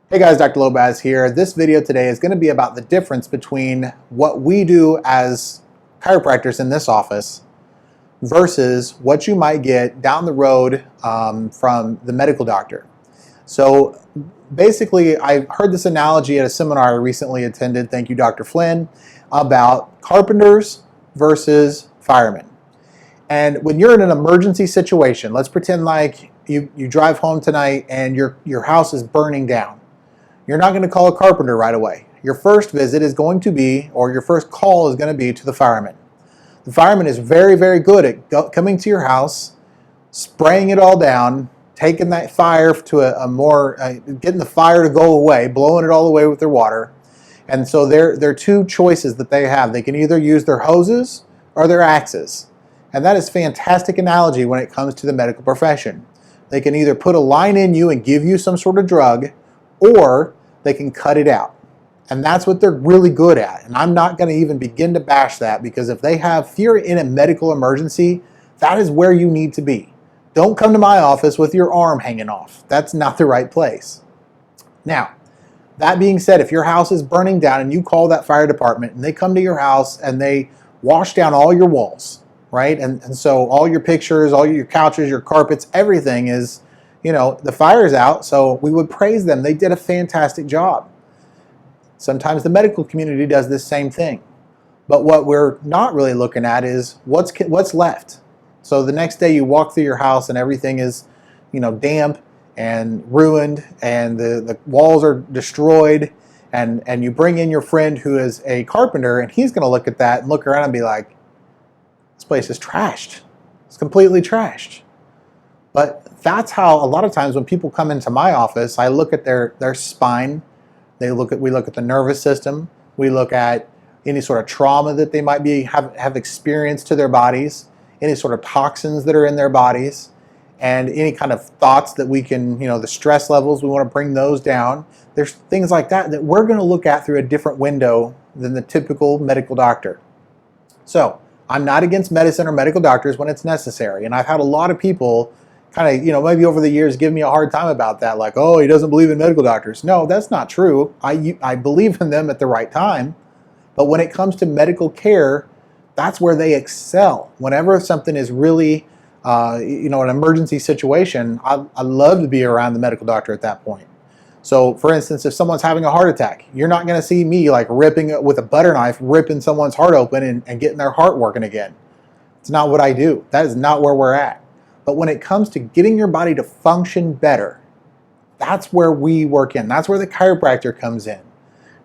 Hey guys, Dr. Lobacz here. This video today is going to be about the difference between what we do as chiropractors in this office versus what you might get down the road from the medical doctor. So basically, I heard this analogy at a seminar I recently attended, thank you Dr. Flynn, about carpenters versus firemen. And when you're in an emergency situation, let's pretend like you drive home tonight and your house is burning down. You're not going to call a carpenter right away. Your first visit is going to be, or your first call is going to be to the fireman. The fireman is very, very good at coming to your house, spraying it all down, taking that fire to getting the fire to go away, blowing it all away with their water. And so there are two choices that they have. They can either use their hoses or their axes. And that is a fantastic analogy when it comes to the medical profession. They can either put a line in you and give you some sort of drug, or they can cut it out. And that's what they're really good at. And I'm not going to even begin to bash that, because if you're in a medical emergency, that is where you need to be. Don't come to my office with your arm hanging off. That's not the right place. Now, that being said, if your house is burning down and you call that fire department and they come to your house and they wash down all your walls, right? And so all your pictures, all your couches, your carpets, everything is, the fire's out, so we would praise them. They did a fantastic job. Sometimes the medical community does this same thing. But what we're not really looking at is what's left. So the next day you walk through your house and everything is, damp and ruined, and the walls are destroyed, and you bring in your friend who is a carpenter, and he's going to look at that and look around and be like, this place is trashed. It's completely trashed. But that's how a lot of times when people come into my office, I look at their spine. We look at the nervous system. We look at any sort of trauma that they might have experienced to their bodies, any sort of toxins that are in their bodies, and any kind of thoughts that we can, the stress levels, we want to bring those down. There's things like that we're going to look at through a different window than the typical medical doctor. So I'm not against medicine or medical doctors when it's necessary. And I've had a lot of people kind of, maybe over the years give me a hard time about that, like, oh, he doesn't believe in medical doctors. No, that's not true. I believe in them at the right time. But when it comes to medical care, that's where they excel. Whenever something is really, an emergency situation, I love to be around the medical doctor at that point. So, for instance, if someone's having a heart attack, you're not going to see me like ripping it with a butter knife, ripping someone's heart open and getting their heart working again. It's not what I do. That is not where we're at. But when it comes to getting your body to function better, that's where we work in. That's where the chiropractor comes in.